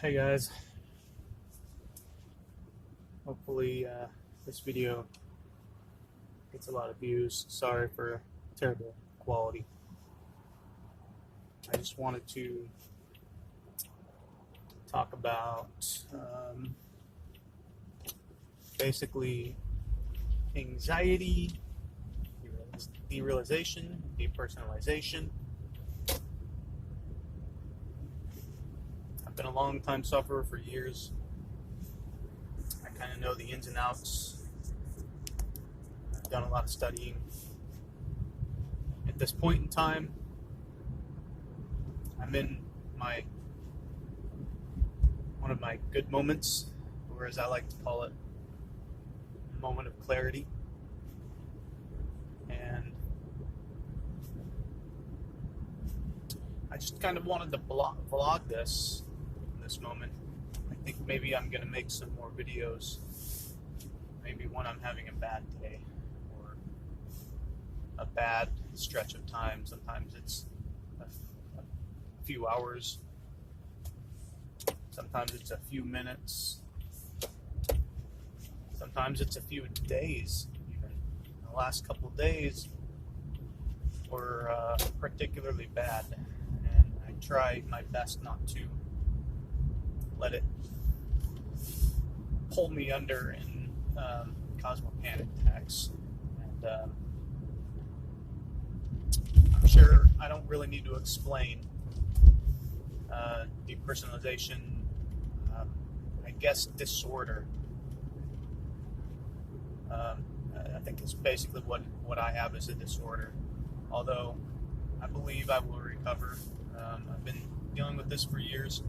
Hey guys, hopefully this video gets a lot of views. Sorry for terrible quality. I just wanted to talk about basically anxiety, derealization, depersonalization. I've been a long time sufferer for years. I kind of know the ins and outs. I've done a lot of studying. At this point in time, I'm in one of my good moments, or as I like to call it, a moment of clarity. And I just kind of wanted to vlog this moment. I think maybe I'm going to make some more videos, maybe when I'm having a bad day or a bad stretch of time. Sometimes it's a few hours, sometimes it's a few minutes, sometimes it's a few days. Even the last couple of days were particularly bad, and I try my best not to let it pull me under and cause more panic attacks. And I'm sure I don't really need to explain depersonalization, I guess disorder. I think it's basically what I have is a disorder, although I believe I will recover. I've been dealing with this for years,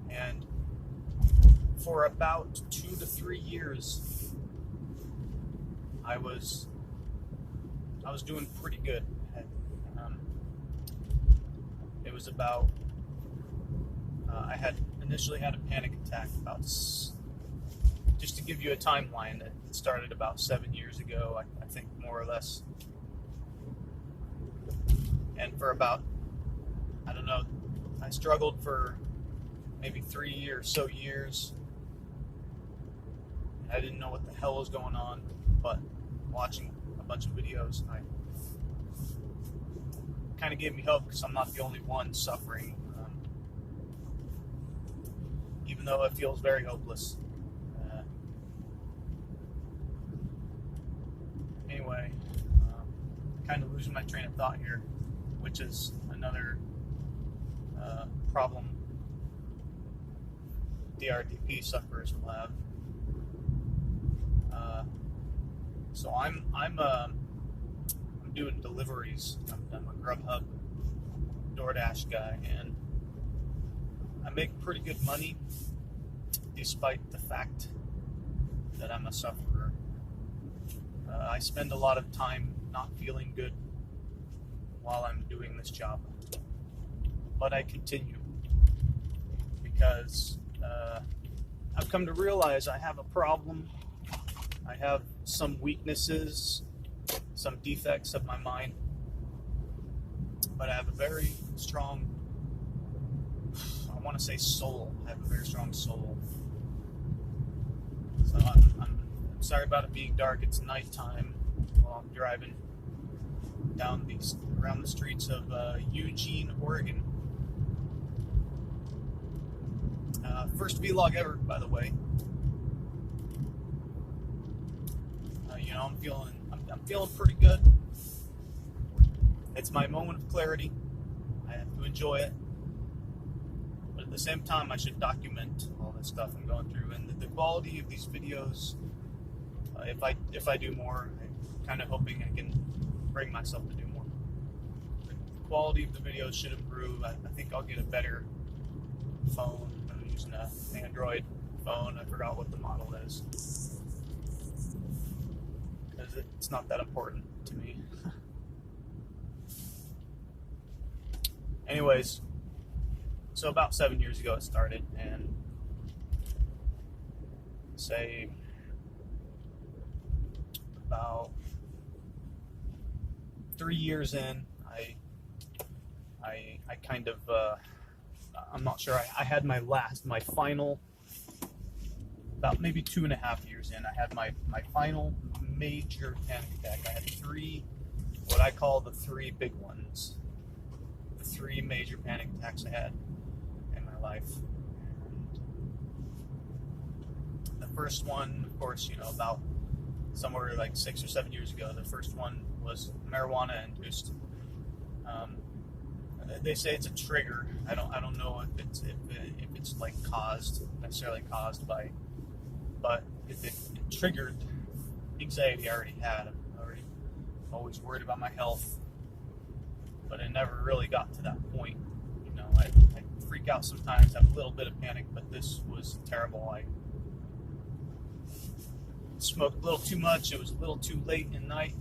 and for about 2 to 3 years, I was doing pretty good. It was about I had initially had a panic attack about, just to give you a timeline, it started about 7 years ago, I think, more or less. And for about, I don't know, I struggled for maybe 3 or so years. I didn't know what the hell was going on, but watching a bunch of videos, I kind of gave me hope, because I'm not the only one suffering, even though it feels very hopeless. Anyway, kind of losing my train of thought here, which is another problem DRDP sufferers will have. So I'm doing deliveries. I'm a Grubhub, DoorDash guy, and I make pretty good money, despite the fact that I'm a sufferer. I spend a lot of time not feeling good while I'm doing this job, but I continue because I've come to realize I have a problem. I have some weaknesses, some defects of my mind, but I have a very strong, I want to say soul. I have a very strong soul. So I'm sorry about it being dark. It's nighttime while I'm driving around the streets of Eugene, Oregon. First vlog ever, by the way. I'm feeling pretty good. It's my moment of clarity. I have to enjoy it, but at the same time, I should document all this stuff I'm going through. And the quality of these videos, if I do more, I'm kind of hoping I can bring myself to do more. The quality of the videos should improve. I think I'll get a better phone. I'm using an Android phone. I forgot what the model is, because it's not that important to me. Anyways, so about 7 years ago it started, and say about 3 years in, I kind of I'm not sure. I had my final, about maybe 2.5 years in, I had my final major panic attack. I had three, what I call the three big ones. The three major panic attacks I had in my life. And the first one, of course, about somewhere like 6 or 7 years ago. The first one was marijuana induced. They say it's a trigger. I don't know if it's like necessarily caused by, but if it triggered anxiety I already had. I'm always worried about my health, but it never really got to that point. I freak out sometimes, have a little bit of panic, but this was terrible. I smoked a little too much. It was a little too late in the night.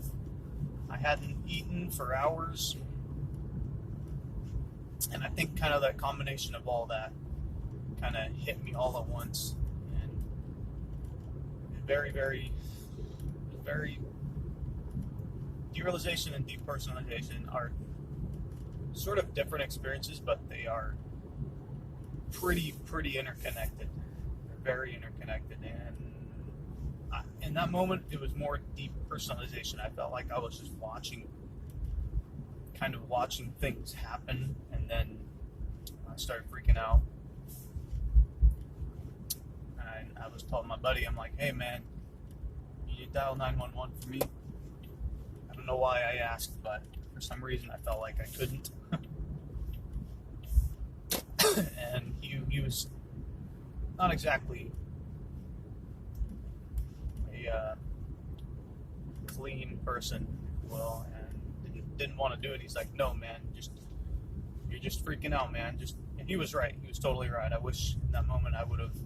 I hadn't eaten for hours. And I think kind of that combination of all that kind of hit me all at once. And very, very, very, derealization and depersonalization are sort of different experiences, but they are pretty interconnected. They're very interconnected. And in that moment, it was more depersonalization. I felt like I was just watching things happen, and then I started freaking out. And I was telling my buddy, I'm like, hey man, you dial 911 for me? I don't know why I asked, but for some reason I felt like I couldn't. And he was not exactly a clean person, if you will, and didn't want to do it. He's like, no man, you're just freaking out, man. And he was right. He was totally right. I wish in that moment I would have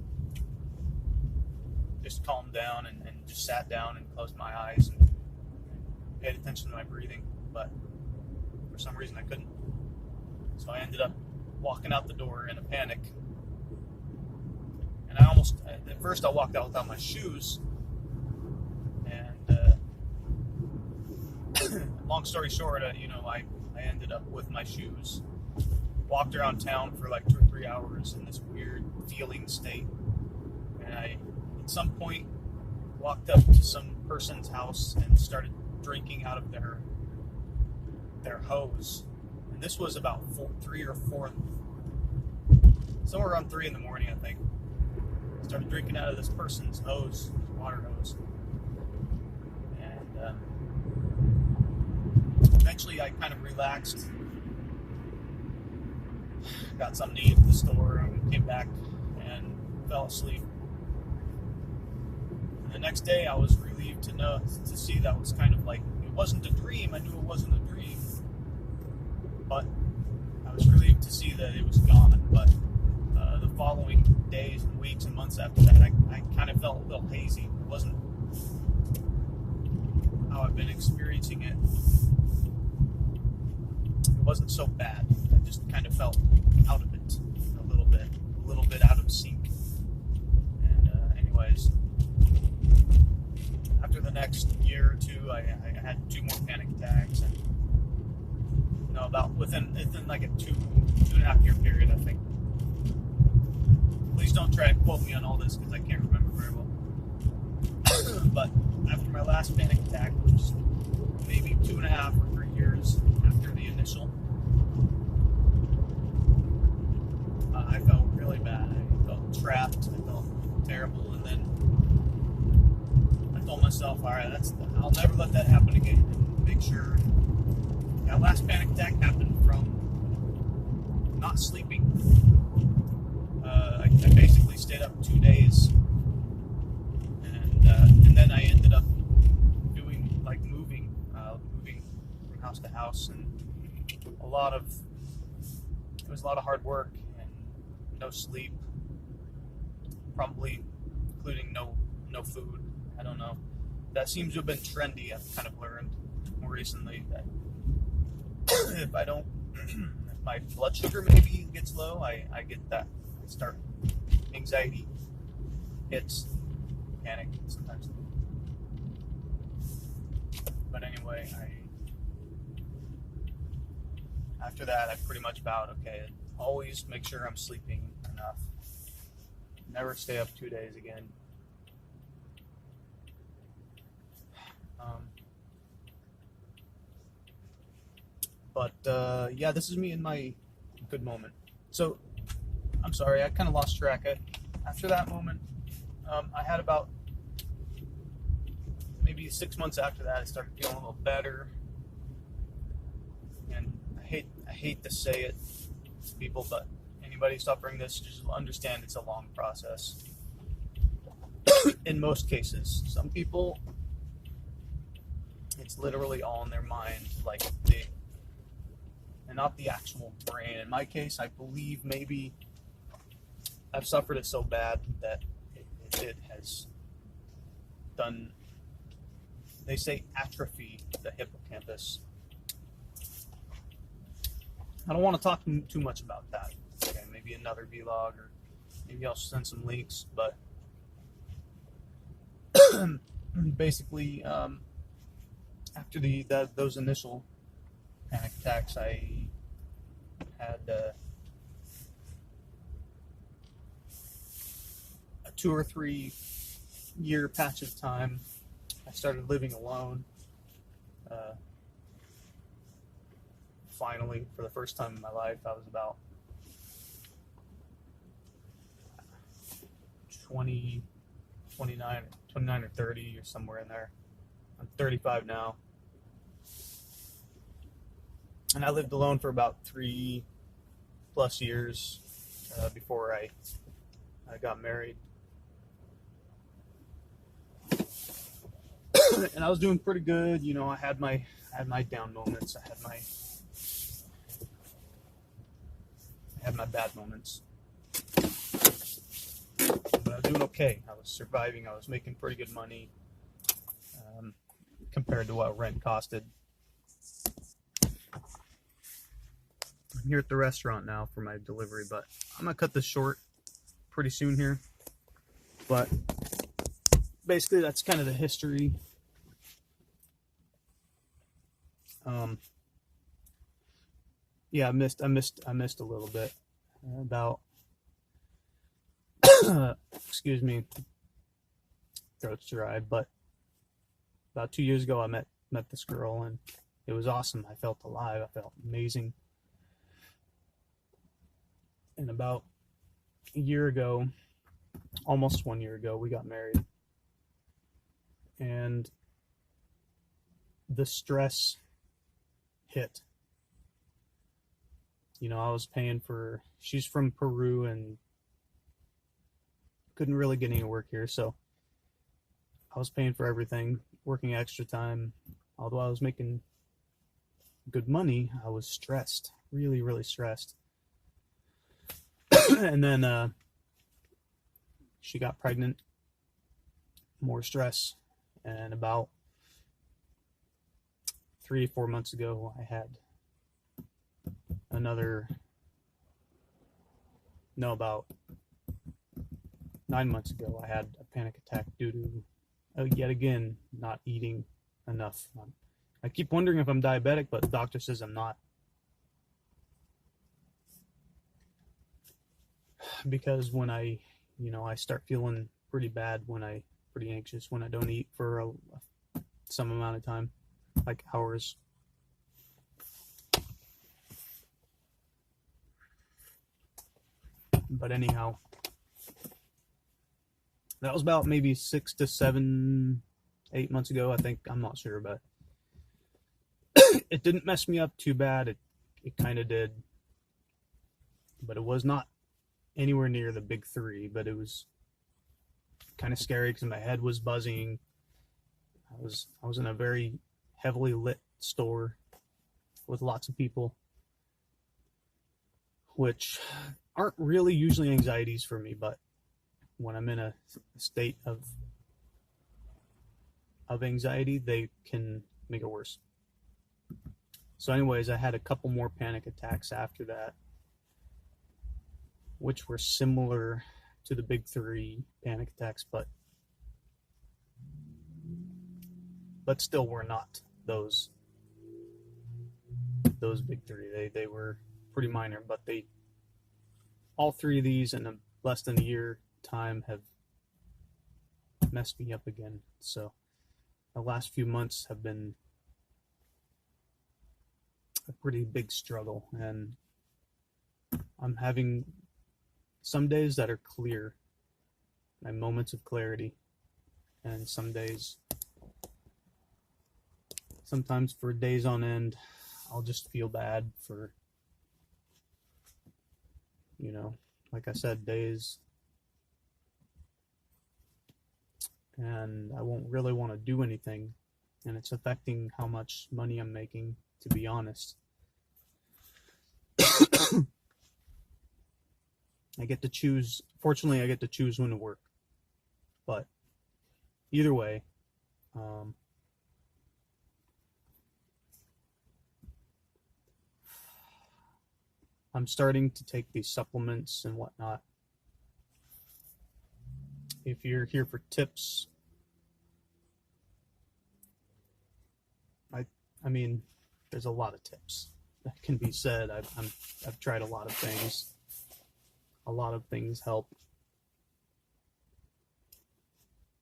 just calmed down and just sat down and closed my eyes and paid attention to my breathing, but for some reason I couldn't. So I ended up walking out the door in a panic, and at first I walked out without my shoes, and long story short, I ended up with my shoes, walked around town for like 2 or 3 hours in this weird feeling state, and I at some point walked up to some person's house and started drinking out of their hose. And this was about 3 or 4, somewhere around 3 in the morning, I think. I started drinking out of this person's hose, water hose. And eventually I kind of relaxed, got something to eat at the store, and came back and fell asleep. And the next day I was relieved to see that was kind of like, it wasn't a dream. I knew it wasn't a dream, but I was relieved to see that it was gone. But the following days and weeks and months after that, I kind of felt a little hazy. It wasn't how I've been experiencing it. It wasn't so bad. I just kind of felt out of it a little bit out of sync. And anyways, after the next year or two, I had 2 more panic attacks, and about within like a 2.5 year period, I think. Please don't try to quote me on all this because I can't remember very well. But after my last panic attack, which was maybe 2.5 or 3 years after the initial, I felt really bad. I felt trapped. I felt terrible. And then I told myself, all right, I'll never let that happen again. And make sure. That last panic attack happened from not sleeping. I basically stayed up 2 days, and then I ended up moving from house to house, and it was a lot of hard work and no sleep, probably including no food. I don't know. That seems to have been trendy. I've kind of learned more recently that if my blood sugar maybe gets low, I get that. I start anxiety hits, panic sometimes. But anyway, after that, I pretty much vowed, okay, always make sure I'm sleeping enough. Never stay up 2 days again. Yeah, this is me in my good moment. So, I'm sorry, I kind of lost track. After that moment, I had about maybe 6 months after that, I started feeling a little better. And I hate to say it to people, but anybody suffering this, just understand it's a long process. In most cases, some people, it's literally all in their mind, like and not the actual brain. In my case, I believe maybe I've suffered it so bad that it has done, they say, atrophy the hippocampus. I don't want to talk too much about that. Okay, maybe another vlog, or maybe I'll send some links, but basically, after those initial panic attacks, I had a 2 or 3 year patch of time. I started living alone. Finally, for the first time in my life, I was about 29 or 30 or somewhere in there. I'm 35 now. And I lived alone for about 3+ years before I got married. And I was doing pretty good. You know, I had my down moments. I had my bad moments. But I was doing okay. I was surviving. I was making pretty good money compared to what rent costed. I'm here at the restaurant now for my delivery, but I'm going to cut this short pretty soon here. But basically, that's kind of the history. Yeah, I missed a little bit about excuse me, throat's dry, but about 2 years ago I met this girl, and it was awesome. I felt alive. I felt amazing. And about a year ago, almost 1 year ago, we got married. And the stress hit. You know, I was paying for, she's from Peru and couldn't really get any work here, so I was paying for everything, working extra time. Although I was making good money, I was stressed, really, really stressed. And then she got pregnant, more stress, and about 3 to 4 months ago, I had about 9 months ago, I had a panic attack due to, yet again, not eating enough. I keep wondering if I'm diabetic, but the doctor says I'm not. Because when I start feeling pretty bad, pretty anxious when I don't eat for some amount of time, like hours. But anyhow, that was about maybe 6 to 7, 8 months ago, I think. I'm not sure, but it didn't mess me up too bad. It kind of did, but it was not anywhere near the big 3. But it was kind of scary because my head was buzzing. I was in a very heavily lit store with lots of people, which aren't really usually anxieties for me, but when I'm in a state of anxiety, they can make it worse. So anyways, I had a couple more panic attacks after that, which were similar to the big 3 panic attacks, but still were not those those big three. They were pretty minor, but all three of these in less than a year time have messed me up again. So the last few months have been a pretty big struggle, and I'm having some days that are clear, my moments of clarity, and some days, sometimes for days on end, I'll just feel bad for, like I said, days, and I won't really want to do anything, and it's affecting how much money I'm making, to be honest. Fortunately, I get to choose when to work, but either way, I'm starting to take these supplements and whatnot. If you're here for tips, I mean, there's a lot of tips that can be said. I've tried a lot of things. A lot of things help.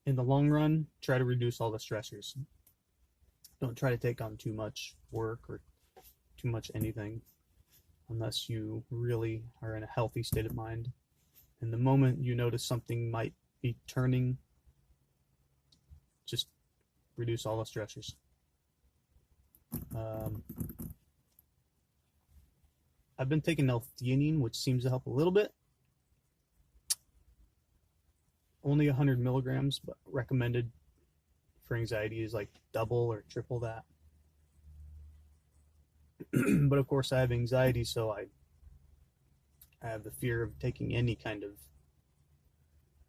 In the long run, try to reduce all the stressors. Don't try to take on too much work or too much anything unless you really are in a healthy state of mind. And the moment you notice something might be turning, just reduce all the stressors. I've been taking L-theanine, which seems to help a little bit. Only 100 milligrams, but recommended for anxiety is like double or triple that. But of course I have anxiety, so I have the fear of taking any kind of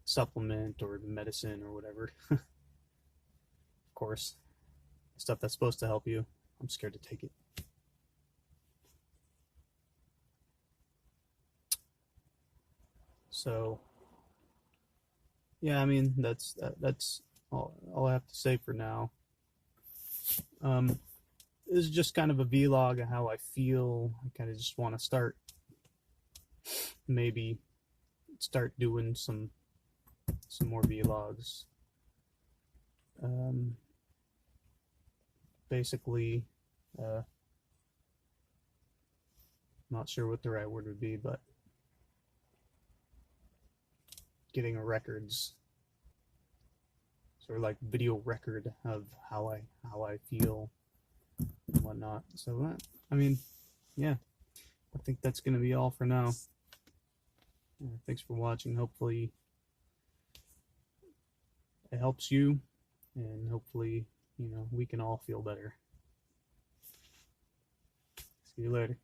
supplement or medicine or whatever. Of course, stuff that's supposed to help you, I'm scared to take it. So yeah, I mean, that's all I have to say for now. This is just kind of a vlog of how I feel. I kind of just want to maybe start doing some more vlogs. Basically, not sure what the right word would be, but getting records, sort of like video record of how I feel and whatnot. So I mean, yeah, I think that's gonna be all for now. Thanks for watching. Hopefully it helps you, and hopefully we can all feel better. See you later.